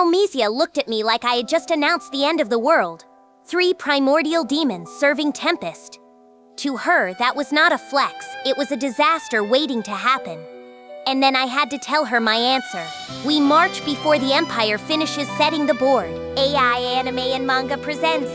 Elmesia looked at me like I had just announced the end of the world. 3 primordial demons serving Tempest. To her, that was not a flex, it was a disaster waiting to happen. And then I had to tell her my answer. We march before the Empire finishes setting the board. AI Anime and Manga presents.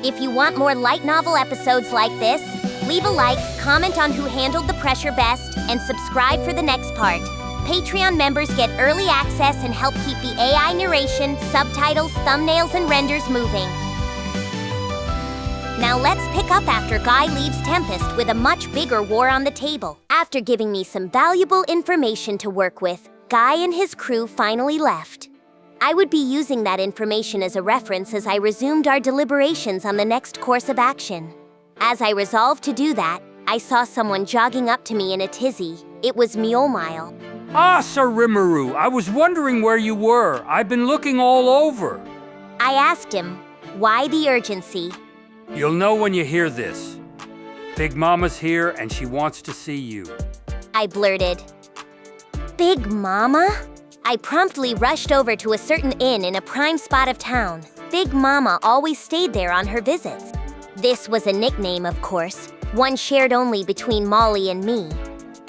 If you want more light novel episodes like this, leave a like, comment on who handled the pressure best, and subscribe for the next part. Patreon members get early access and help keep the AI narration, subtitles, thumbnails, and renders moving. Now let's pick up after Guy leaves Tempest with a much bigger war on the table. After giving me some valuable information to work with, Guy and his crew finally left. I would be using that information as a reference as I resumed our deliberations on the next course of action. As I resolved to do that, I saw someone jogging up to me in a tizzy. It was Mjollmile. Ah, Sir Rimuru, I was wondering where you were. I've been looking all over. I asked him, why the urgency? You'll know when you hear this. Big Mama's here and she wants to see you. I blurted. Big Mama? I promptly rushed over to a certain inn in a prime spot of town. Big Mama always stayed there on her visits. This was a nickname, of course, one shared only between Molly and me.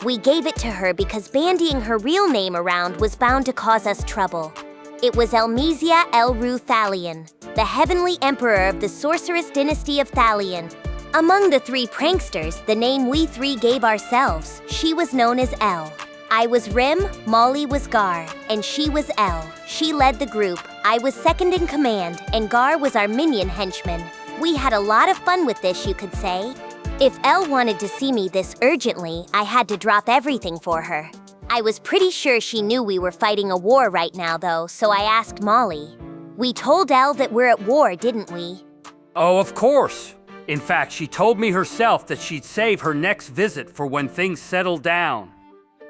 We gave it to her because bandying her real name around was bound to cause us trouble. It was Elmesia Elru Thalion, the heavenly emperor of the sorceress dynasty of Thalion. Among the 3 pranksters, the name we 3 gave ourselves, she was known as El. I was Rim, Molly was Gar, and she was El. She led the group, I was second in command, and Gar was our minion henchman. We had a lot of fun with this, you could say. If Elle wanted to see me this urgently, I had to drop everything for her. I was pretty sure she knew we were fighting a war right now, though, so I asked Molly. We told Elle that we're at war, didn't we? Oh, of course. In fact, she told me herself that she'd save her next visit for when things settle down.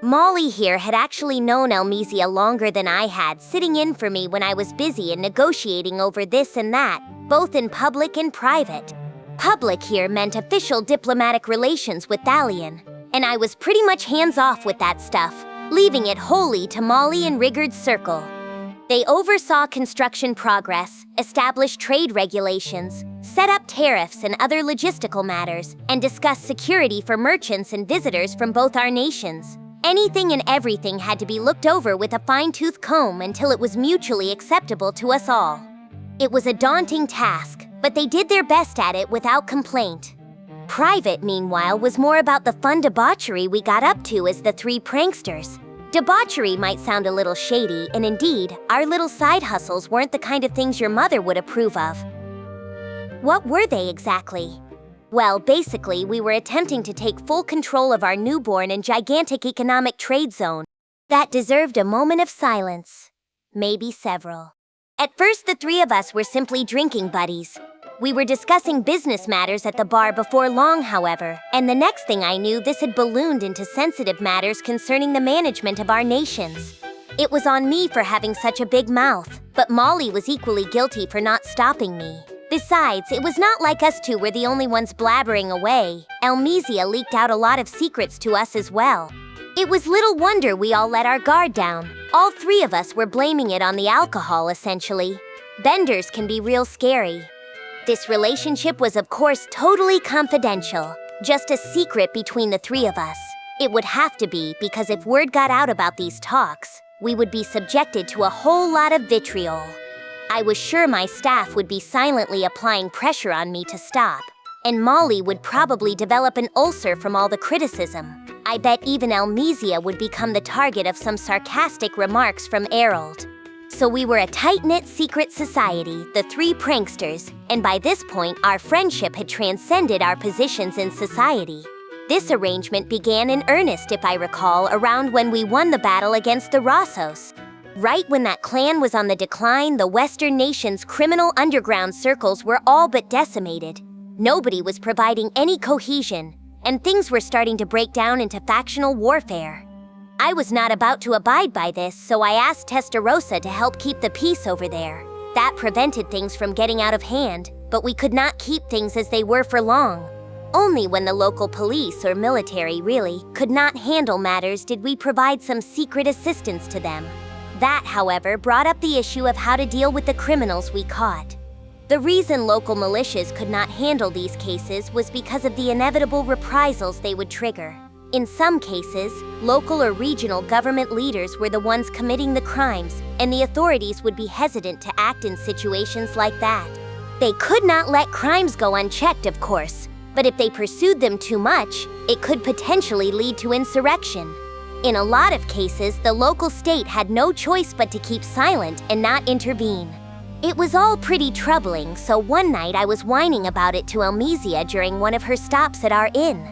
Molly here had actually known Elmesia longer than I had, sitting in for me when I was busy and negotiating over this and that, both in public and private. Public here meant official diplomatic relations with Thalion, and I was pretty much hands-off with that stuff, leaving it wholly to Molly and Rigurd's circle. They oversaw construction progress, established trade regulations, set up tariffs and other logistical matters, and discussed security for merchants and visitors from both our nations. Anything and everything had to be looked over with a fine-tooth comb until it was mutually acceptable to us all. It was a daunting task, but they did their best at it without complaint. Private, meanwhile, was more about the fun debauchery we got up to as the 3 pranksters. Debauchery might sound a little shady, and indeed, our little side hustles weren't the kind of things your mother would approve of. What were they exactly? Well, basically, we were attempting to take full control of our newborn and gigantic economic trade zone. That deserved a moment of silence. Maybe several. At first, the 3 of us were simply drinking buddies. We were discussing business matters at the bar before long, however, and the next thing I knew, this had ballooned into sensitive matters concerning the management of our nations. It was on me for having such a big mouth, but Molly was equally guilty for not stopping me. Besides, it was not like us 2 were the only ones blabbering away. Elmesia leaked out a lot of secrets to us as well. It was little wonder we all let our guard down. All 3 of us were blaming it on the alcohol, essentially. Benders can be real scary. This relationship was, of course, totally confidential. Just a secret between the 3 of us. It would have to be, because if word got out about these talks, we would be subjected to a whole lot of vitriol. I was sure my staff would be silently applying pressure on me to stop, and Molly would probably develop an ulcer from all the criticism. I bet even Elmesia would become the target of some sarcastic remarks from Errol. So we were a tight-knit secret society, the 3 pranksters, and by this point our friendship had transcended our positions in society. This arrangement began in earnest, if I recall, around when we won the battle against the Rossos. Right when that clan was on the decline, the Western nation's criminal underground circles were all but decimated. Nobody was providing any cohesion, and things were starting to break down into factional warfare. I was not about to abide by this, so I asked Testarossa to help keep the peace over there. That prevented things from getting out of hand, but we could not keep things as they were for long. Only when the local police or military really could not handle matters did we provide some secret assistance to them. That, however, brought up the issue of how to deal with the criminals we caught. The reason local militias could not handle these cases was because of the inevitable reprisals they would trigger. In some cases, local or regional government leaders were the ones committing the crimes, and the authorities would be hesitant to act in situations like that. They could not let crimes go unchecked, of course, but if they pursued them too much, it could potentially lead to insurrection. In a lot of cases, the local state had no choice but to keep silent and not intervene. It was all pretty troubling, so one night I was whining about it to Elmesia during one of her stops at our inn.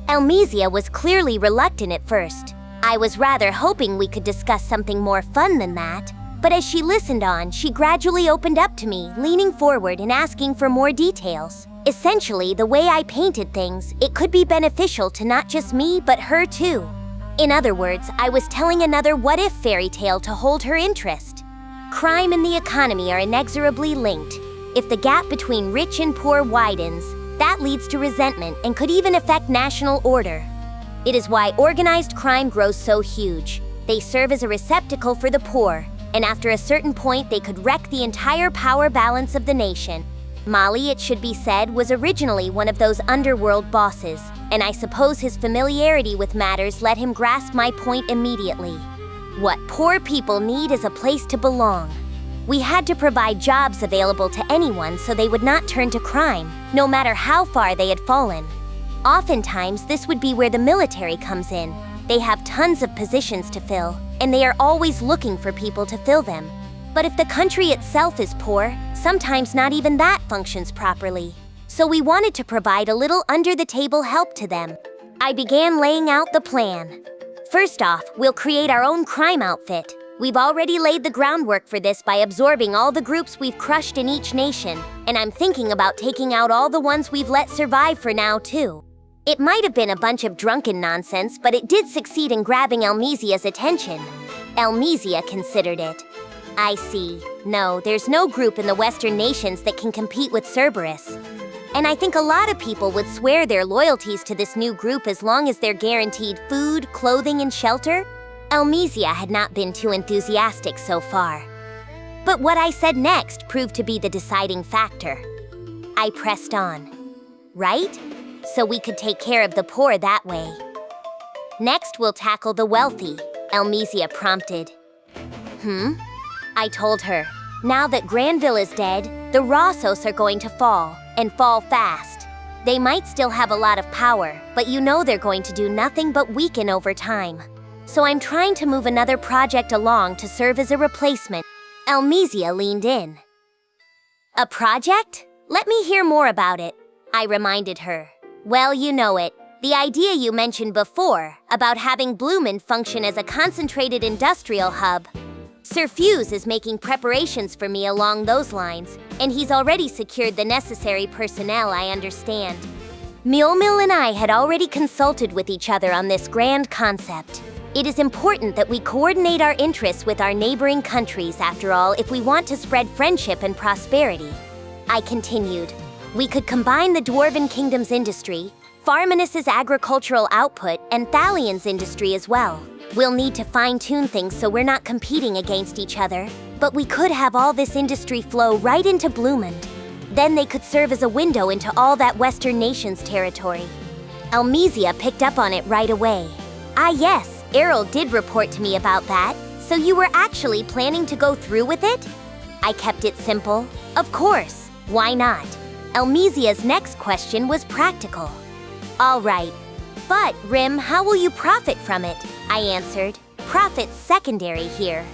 Elmesia was clearly reluctant at first. I was rather hoping we could discuss something more fun than that, but as she listened on, she gradually opened up to me, leaning forward and asking for more details. Essentially, the way I painted things, it could be beneficial to not just me, but her too. In other words, I was telling another what-if fairy tale to hold her interest. Crime and the economy are inexorably linked. If the gap between rich and poor widens, that leads to resentment and could even affect national order. It is why organized crime grows so huge. They serve as a receptacle for the poor, and after a certain point they could wreck the entire power balance of the nation. Molly, it should be said, was originally one of those underworld bosses, and I suppose his familiarity with matters let him grasp my point immediately. What poor people need is a place to belong. We had to provide jobs available to anyone so they would not turn to crime, no matter how far they had fallen. Oftentimes, this would be where the military comes in. They have tons of positions to fill, and they are always looking for people to fill them. But if the country itself is poor, sometimes not even that functions properly. So we wanted to provide a little under-the-table help to them. I began laying out the plan. First off, we'll create our own crime outfit. We've already laid the groundwork for this by absorbing all the groups we've crushed in each nation, and I'm thinking about taking out all the ones we've let survive for now, too. It might have been a bunch of drunken nonsense, but it did succeed in grabbing Elmesia's attention. Elmesia considered it. I see. No, there's no group in the Western nations that can compete with Cerberus. And I think a lot of people would swear their loyalties to this new group as long as they're guaranteed food, clothing, and shelter. Elmesia had not been too enthusiastic so far. But what I said next proved to be the deciding factor. I pressed on. Right? So we could take care of the poor that way. Next, we'll tackle the wealthy, Elmesia prompted. I told her, now that Granville is dead, the Rossos are going to fall, and fall fast. They might still have a lot of power, but you know they're going to do nothing but weaken over time. So I'm trying to move another project along to serve as a replacement. Elmesia leaned in. A project? Let me hear more about it, I reminded her. Well, you know it. The idea you mentioned before, about having Bloomin' function as a concentrated industrial hub. Sir Fuse is making preparations for me along those lines, and he's already secured the necessary personnel, I understand. Mjollmile and I had already consulted with each other on this grand concept. It is important that we coordinate our interests with our neighboring countries, after all, if we want to spread friendship and prosperity. I continued. We could combine the Dwarven Kingdom's industry, Farminus's agricultural output, and Thalion's industry as well. We'll need to fine-tune things so we're not competing against each other, but we could have all this industry flow right into Bloomond. Then they could serve as a window into all that Western nation's territory. Elmesia picked up on it right away. Ah yes, Errol did report to me about that, so you were actually planning to go through with it? I kept it simple. Of course, why not? Elmesia's next question was practical. All right, but Rim, how will you profit from it? I answered. Profit's secondary here.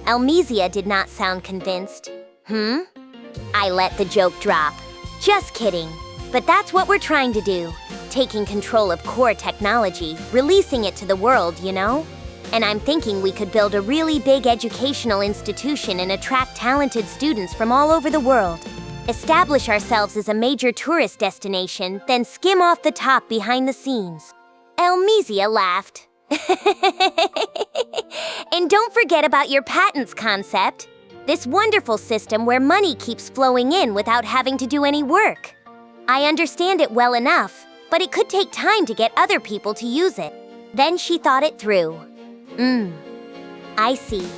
Elmesia did not sound convinced. I let the joke drop. Just kidding. But that's what we're trying to do. Taking control of core technology, releasing it to the world, you know? And I'm thinking we could build a really big educational institution and attract talented students from all over the world. Establish ourselves as a major tourist destination, then skim off the top behind the scenes. Elmesia laughed. And don't forget about your patents concept. This wonderful system where money keeps flowing in without having to do any work. I understand it well enough, but it could take time to get other people to use it. Then she thought it through. I see.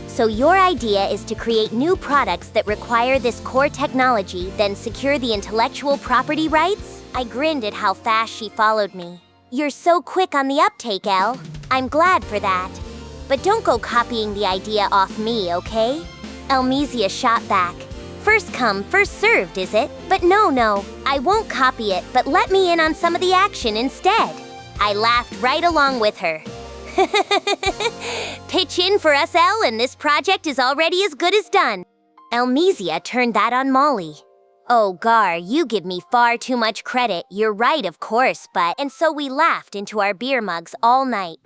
So your idea is to create new products that require this core technology, then secure the intellectual property rights? I grinned at how fast she followed me. You're so quick on the uptake, Elle. I'm glad for that. But don't go copying the idea off me, okay? Elmesia shot back. First come, first served, is it? But no, I won't copy it, but let me in on some of the action instead. I laughed right along with her. Pitch in for us, Elle, and this project is already as good as done. Elmesia turned that on Molly. Oh, Gar, you give me far too much credit. You're right, of course, but... And so we laughed into our beer mugs all night.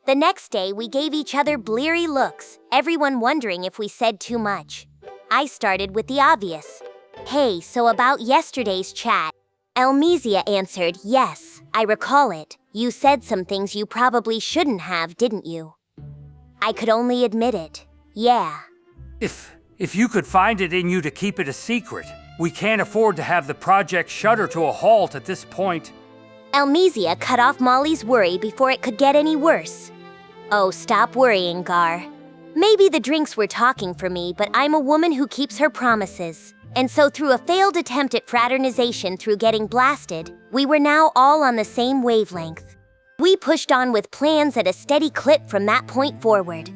The next day, we gave each other bleary looks, everyone wondering if we said too much. I started with the obvious. Hey, so about yesterday's chat. Elmesia answered, yes, I recall it. You said some things you probably shouldn't have, didn't you? I could only admit it. Yeah. If you could find it in you to keep it a secret, we can't afford to have the project shudder to a halt at this point. Elmesia cut off Molly's worry before it could get any worse. Oh, stop worrying, Gar. Maybe the drinks were talking for me, but I'm a woman who keeps her promises. And so through a failed attempt at fraternization through getting blasted, we were now all on the same wavelength. We pushed on with plans at a steady clip from that point forward.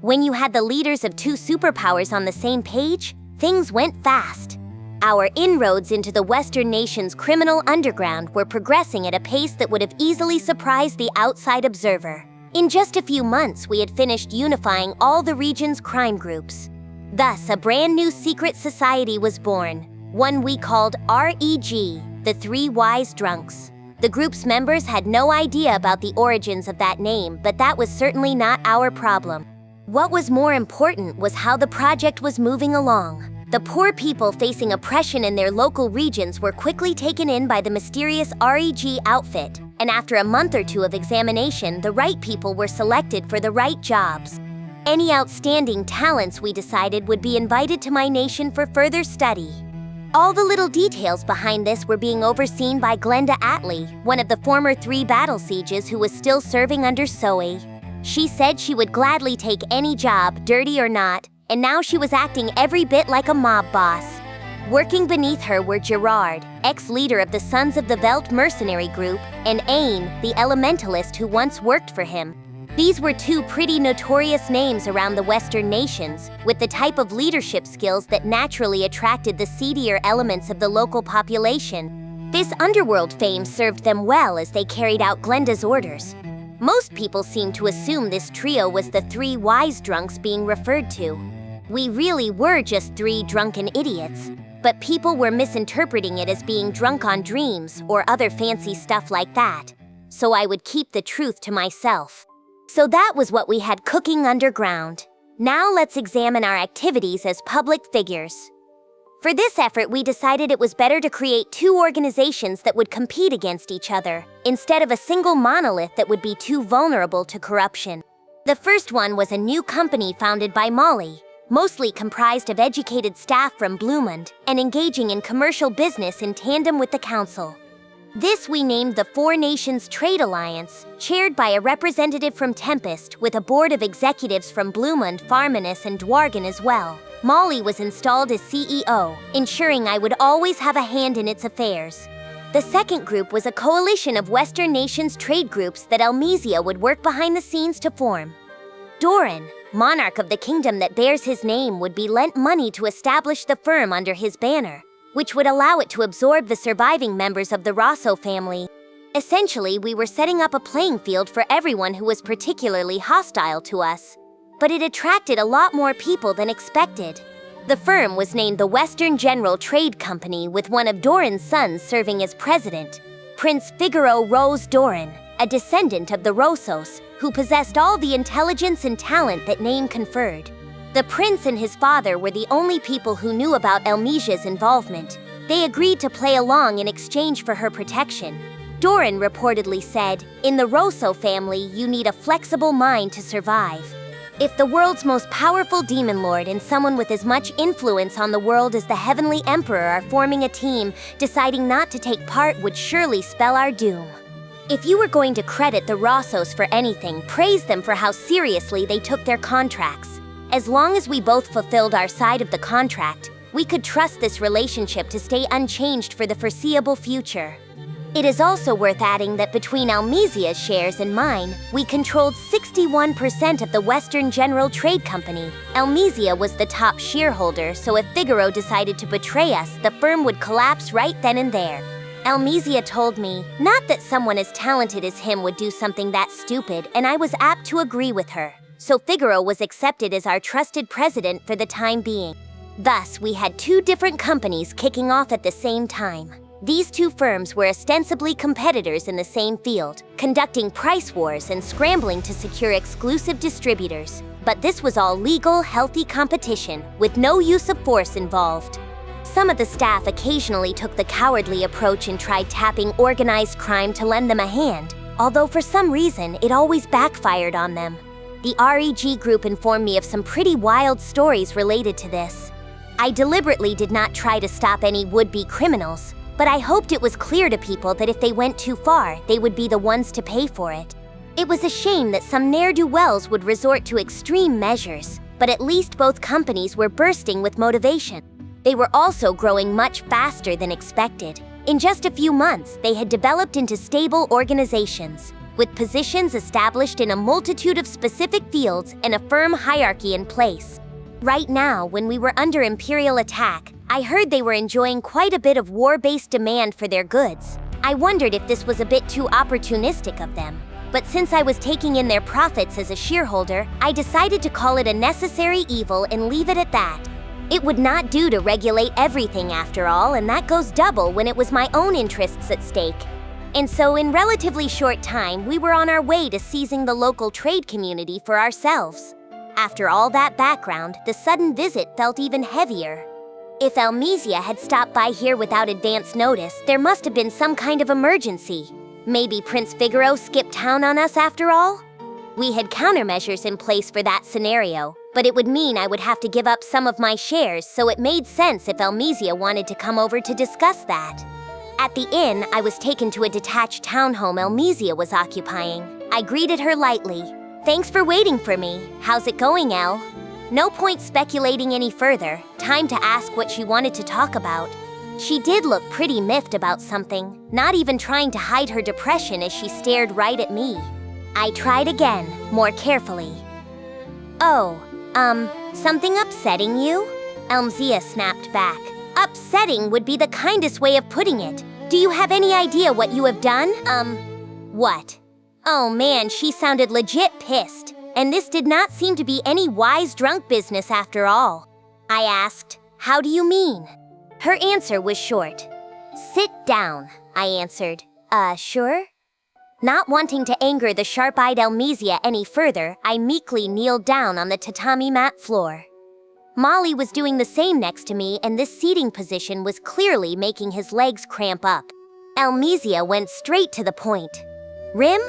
When you had the leaders of two superpowers on the same page, things went fast. Our inroads into the Western nation's criminal underground were progressing at a pace that would have easily surprised the outside observer. In just a few months, we had finished unifying all the region's crime groups. Thus, a brand new secret society was born, one we called REG, the Three Wise Drunks. The group's members had no idea about the origins of that name, but that was certainly not our problem. What was more important was how the project was moving along. The poor people facing oppression in their local regions were quickly taken in by the mysterious REG outfit, and after a month or two of examination, the right people were selected for the right jobs. Any outstanding talents, we decided, would be invited to my nation for further study. All the little details behind this were being overseen by Glenda Atlee, one of the former 3 battle sieges who was still serving under Zoe. She said she would gladly take any job, dirty or not, and now she was acting every bit like a mob boss. Working beneath her were Gerard, ex-leader of the Sons of the Veld mercenary group, and Ain, the elementalist who once worked for him. These were 2 pretty notorious names around the Western nations, with the type of leadership skills that naturally attracted the seedier elements of the local population. This underworld fame served them well as they carried out Glenda's orders. Most people seemed to assume this trio was the 3 wise drunks being referred to. We really were just 3 drunken idiots, but people were misinterpreting it as being drunk on dreams or other fancy stuff like that, so I would keep the truth to myself. So that was what we had cooking underground. Now let's examine our activities as public figures. For this effort, we decided it was better to create 2 organizations that would compete against each other, instead of a single monolith that would be too vulnerable to corruption. The first one was a new company founded by Molly, mostly comprised of educated staff from Bloomund and engaging in commercial business in tandem with the council. This we named the 4 Nations Trade Alliance, chaired by a representative from Tempest with a board of executives from Bloomund, Farminus, and Dwargan as well. Molly was installed as CEO, ensuring I would always have a hand in its affairs. The second group was a coalition of Western nations trade groups that Elmesia would work behind the scenes to form. Doran, monarch of the kingdom that bears his name, would be lent money to establish the firm under his banner, which would allow it to absorb the surviving members of the Rosso family. Essentially, we were setting up a playing field for everyone who was particularly hostile to us. But it attracted a lot more people than expected. The firm was named the Western General Trade Company, with one of Doran's sons serving as president, Prince Figaro Rose Doran, a descendant of the Rossos, who possessed all the intelligence and talent that name conferred. The prince and his father were the only people who knew about Elmesia's involvement. They agreed to play along in exchange for her protection. Doran reportedly said, "In the Rosso family, you need a flexible mind to survive." If the world's most powerful demon lord and someone with as much influence on the world as the Heavenly Emperor are forming a team, deciding not to take part would surely spell our doom. If you were going to credit the Rossos for anything, praise them for how seriously they took their contracts. As long as we both fulfilled our side of the contract, we could trust this relationship to stay unchanged for the foreseeable future. It is also worth adding that between Elmesia's shares and mine, we controlled 61% of the Western General Trade Company. Elmesia was the top shareholder, so if Figaro decided to betray us, the firm would collapse right then and there. Elmesia told me, not that someone as talented as him would do something that stupid, and I was apt to agree with her. So Figaro was accepted as our trusted president for the time being. Thus, we had two different companies kicking off at the same time. These two firms were ostensibly competitors in the same field, conducting price wars and scrambling to secure exclusive distributors. But this was all legal, healthy competition, with no use of force involved. Some of the staff occasionally took the cowardly approach and tried tapping organized crime to lend them a hand, although for some reason it always backfired on them. The REG group informed me of some pretty wild stories related to this. I deliberately did not try to stop any would-be criminals, but I hoped it was clear to people that if they went too far, they would be the ones to pay for it. It was a shame that some ne'er-do-wells would resort to extreme measures, but at least both companies were bursting with motivation. They were also growing much faster than expected. In just a few months, they had developed into stable organizations, with positions established in a multitude of specific fields and a firm hierarchy in place. Right now, when we were under Imperial attack, I heard they were enjoying quite a bit of war-based demand for their goods. I wondered if this was a bit too opportunistic of them. But since I was taking in their profits as a shareholder, I decided to call it a necessary evil and leave it at that. It would not do to regulate everything after all, and that goes double when it was my own interests at stake. And so in relatively short time, we were on our way to seizing the local trade community for ourselves. After all that background, the sudden visit felt even heavier. If Elmesia had stopped by here without advance notice, there must have been some kind of emergency. Maybe Prince Figaro skipped town on us after all? We had countermeasures in place for that scenario, but it would mean I would have to give up some of my shares, so it made sense if Elmesia wanted to come over to discuss that. At the inn, I was taken to a detached townhome Elmesia was occupying. I greeted her lightly. "Thanks for waiting for me. How's it going, El?" No point speculating any further. Time to ask what she wanted to talk about. She did look pretty miffed about something, not even trying to hide her depression as she stared right at me. I tried again, more carefully. "Oh, something upsetting you?" Elmesia snapped back. "Upsetting would be the kindest way of putting it. Do you have any idea what you have done?" What? Oh man, she sounded legit pissed. And this did not seem to be any wise drunk business after all. I asked, "How do you mean?" Her answer was short. "Sit down," I answered. Sure?" Not wanting to anger the sharp-eyed Elmesia any further, I meekly kneeled down on the tatami mat floor. Molly was doing the same next to me, and this seating position was clearly making his legs cramp up. Elmesia went straight to the point. "Rim?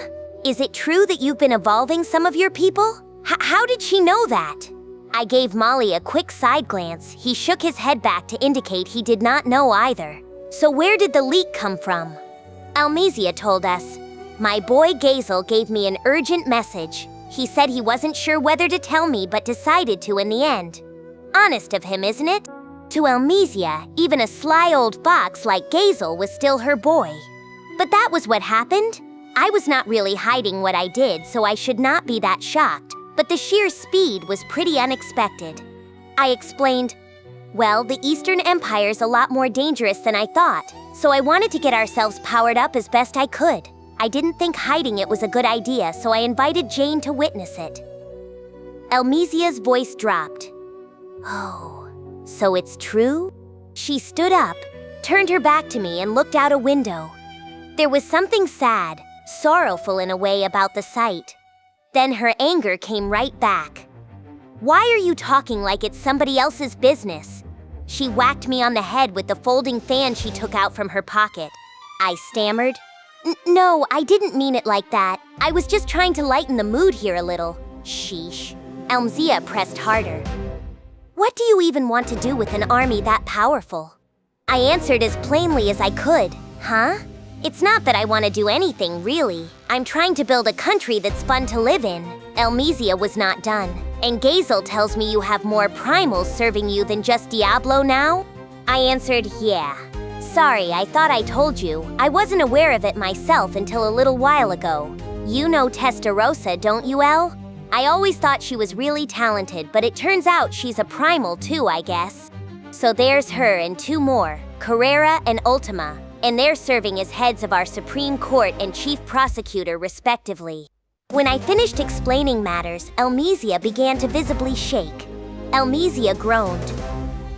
Is it true that you've been evolving some of your people? How did she know that?" I gave Molly a quick side glance. He shook his head back to indicate he did not know either. "So where did the leak come from?" Elmesia told us. "My boy Gazel gave me an urgent message. He said he wasn't sure whether to tell me but decided to in the end. Honest of him, isn't it?" To Elmesia, even a sly old fox like Gazel was still her boy. But that was what happened. I was not really hiding what I did, so I should not be that shocked, but the sheer speed was pretty unexpected. I explained, "Well, the Eastern Empire's a lot more dangerous than I thought, so I wanted to get ourselves powered up as best I could. I didn't think hiding it was a good idea, so I invited Jane to witness it." Elmesia's voice dropped. "Oh, so it's true?" She stood up, turned her back to me, and looked out a window. There was something sad, sorrowful in a way about the sight. Then her anger came right back. "Why are you talking like it's somebody else's business?" She whacked me on the head with the folding fan she took out from her pocket. I stammered, "No, I didn't mean it like that. I was just trying to lighten the mood here a little." "Sheesh." Elmesia pressed harder. What do you even want to do with an army that powerful? I answered as plainly as I could. Huh? It's not that I want to do anything, really. I'm trying to build a country that's fun to live in. Elmesia was not done. And Gazel tells me you have more primals serving you than just Diablo now? I answered, yeah. Sorry, I thought I told you. I wasn't aware of it myself until a little while ago. You know Testarossa, don't you, El? I always thought she was really talented, but it turns out she's a primal too, I guess. So there's her and two more, Carrera and Ultima, and they're serving as heads of our Supreme Court and Chief Prosecutor, respectively. When I finished explaining matters, Elmesia began to visibly shake. Elmesia groaned.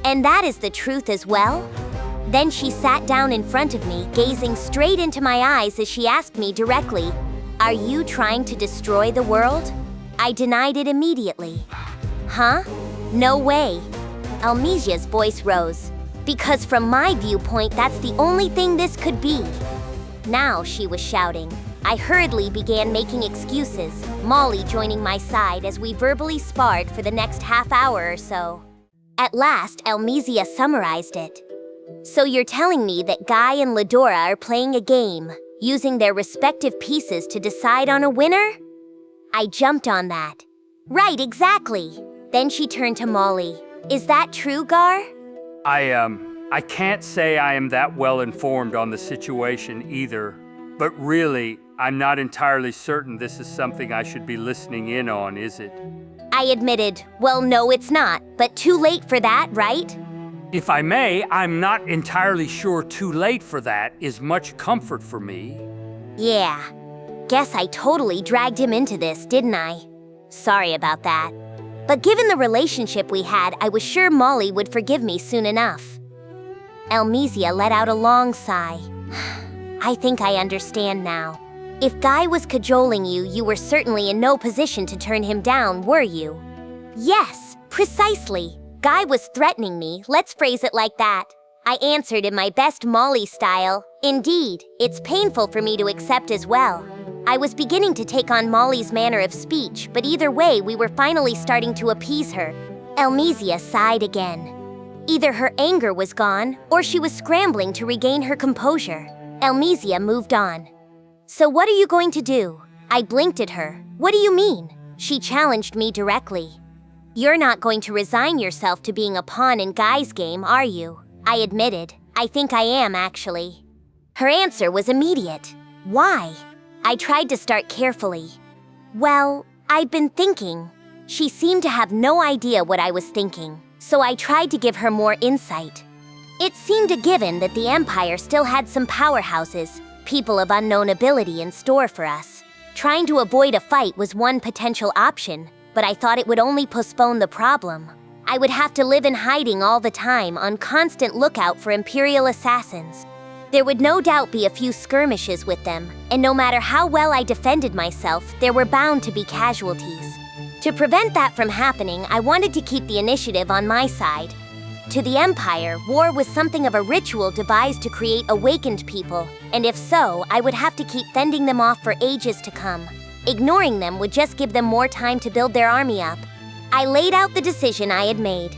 And that is the truth as well? Then she sat down in front of me, gazing straight into my eyes as she asked me directly, "Are you trying to destroy the world?" I denied it immediately. Huh? No way. Elmesia's voice rose. Because from my viewpoint, that's the only thing this could be. Now she was shouting. I hurriedly began making excuses, Molly joining my side as we verbally sparred for the next half hour or so. At last, Elmesia summarized it. So you're telling me that Guy and Ludora are playing a game, using their respective pieces to decide on a winner? I jumped on that. Right, exactly. Then she turned to Molly. Is that true, Gar? I can't say I am that well informed on the situation either, but really, I'm not entirely certain this is something I should be listening in on, is it? I admitted, well, no, it's not, but too late for that, right? If I may, I'm not entirely sure too late for that is much comfort for me. Yeah. Guess I totally dragged him into this, didn't I? Sorry about that. But given the relationship we had, I was sure Molly would forgive me soon enough. Elmesia let out a long sigh. I think I understand now. If Guy was cajoling you, you were certainly in no position to turn him down, were you? Yes, precisely. Guy was threatening me, let's phrase it like that. I answered in my best Molly style. Indeed, it's painful for me to accept as well. I was beginning to take on Molly's manner of speech, but either way, we were finally starting to appease her. Elmesia sighed again. Either her anger was gone, or she was scrambling to regain her composure. Elmesia moved on. So what are you going to do? I blinked at her. What do you mean? She challenged me directly. You're not going to resign yourself to being a pawn in Guy's game, are you? I admitted. I think I am, actually. Her answer was immediate. Why? I tried to start carefully. Well, I'd been thinking. She seemed to have no idea what I was thinking, so I tried to give her more insight. It seemed a given that the Empire still had some powerhouses, people of unknown ability in store for us. Trying to avoid a fight was one potential option, but I thought it would only postpone the problem. I would have to live in hiding all the time, on constant lookout for Imperial assassins. There would no doubt be a few skirmishes with them, and no matter how well I defended myself, there were bound to be casualties. To prevent that from happening, I wanted to keep the initiative on my side. To the Empire, war was something of a ritual devised to create awakened people, and if so, I would have to keep fending them off for ages to come. Ignoring them would just give them more time to build their army up. I laid out the decision I had made.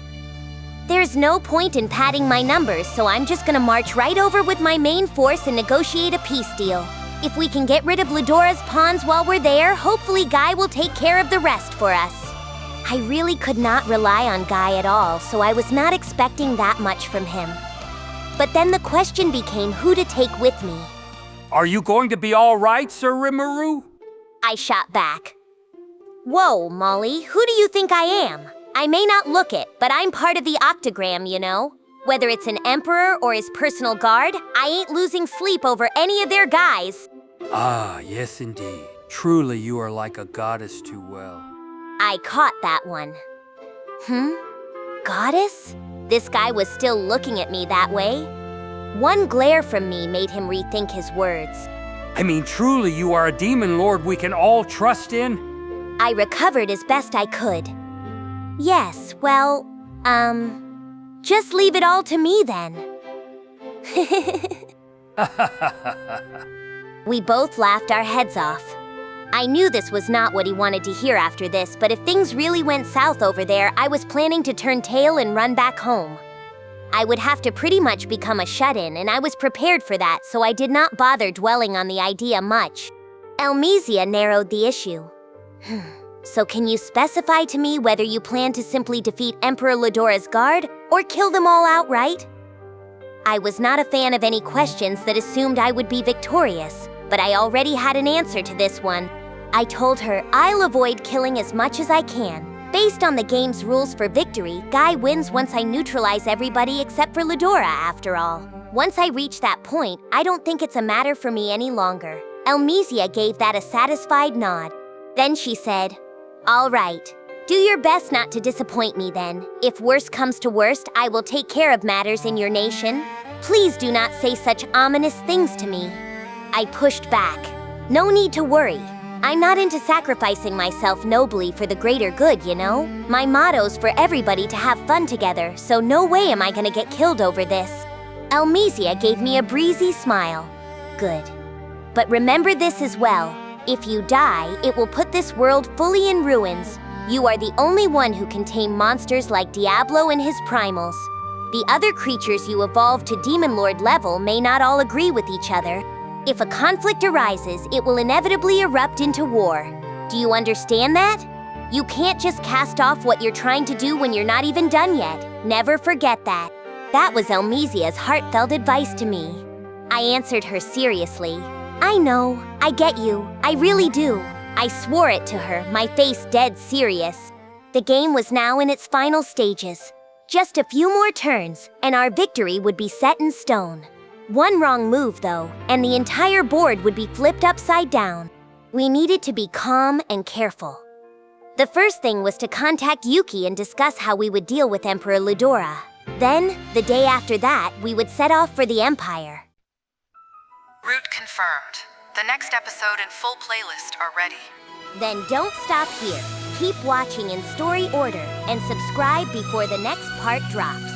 There's no point in padding my numbers, so I'm just gonna march right over with my main force and negotiate a peace deal. If we can get rid of Ludora's pawns while we're there, hopefully Guy will take care of the rest for us. I really could not rely on Guy at all, so I was not expecting that much from him. But then the question became who to take with me. Are you going to be all right, Sir Rimuru? I shot back. Whoa, Molly, who do you think I am? I may not look it, but I'm part of the octagram, you know? Whether it's an emperor or his personal guard, I ain't losing sleep over any of their guys. Ah, yes indeed. Truly you are like a goddess too well. I caught that one. Goddess? This guy was still looking at me that way. One glare from me made him rethink his words. I mean, truly you are a demon lord we can all trust in? I recovered as best I could. Yes, well, just leave it all to me then. We both laughed our heads off. I knew this was not what he wanted to hear after this, but if things really went south over there, I was planning to turn tail and run back home. I would have to pretty much become a shut-in, and I was prepared for that, so I did not bother dwelling on the idea much. Elmesia narrowed the issue. So can you specify to me whether you plan to simply defeat Emperor Ludora's guard, or kill them all outright? I was not a fan of any questions that assumed I would be victorious, but I already had an answer to this one. I told her I'll avoid killing as much as I can. Based on the game's rules for victory, Guy wins once I neutralize everybody except for Ludora, after all. Once I reach that point, I don't think it's a matter for me any longer. Elmesia gave that a satisfied nod. Then she said, "All right. Do your best not to disappoint me then. If worst comes to worst, I will take care of matters in your nation. Please do not say such ominous things to me." I pushed back. "No need to worry. I'm not into sacrificing myself nobly for the greater good, you know? My motto's for everybody to have fun together, so no way am I gonna get killed over this." Elmesia gave me a breezy smile. "Good. But remember this as well. If you die, it will put this world fully in ruins. You are the only one who can tame monsters like Diablo and his primals. The other creatures you evolve to Demon Lord level may not all agree with each other. If a conflict arises, it will inevitably erupt into war. Do you understand that? You can't just cast off what you're trying to do when you're not even done yet. Never forget that." That was Elmesia's heartfelt advice to me. I answered her seriously. "I know. I get you. I really do." I swore it to her, my face dead serious. The game was now in its final stages. Just a few more turns, and our victory would be set in stone. One wrong move, though, and the entire board would be flipped upside down. We needed to be calm and careful. The first thing was to contact Yuuki and discuss how we would deal with Emperor Ludora. Then, the day after that, we would set off for the Empire. Route confirmed. The next episode and full playlist are ready. Then don't stop here. Keep watching in story order and subscribe before the next part drops.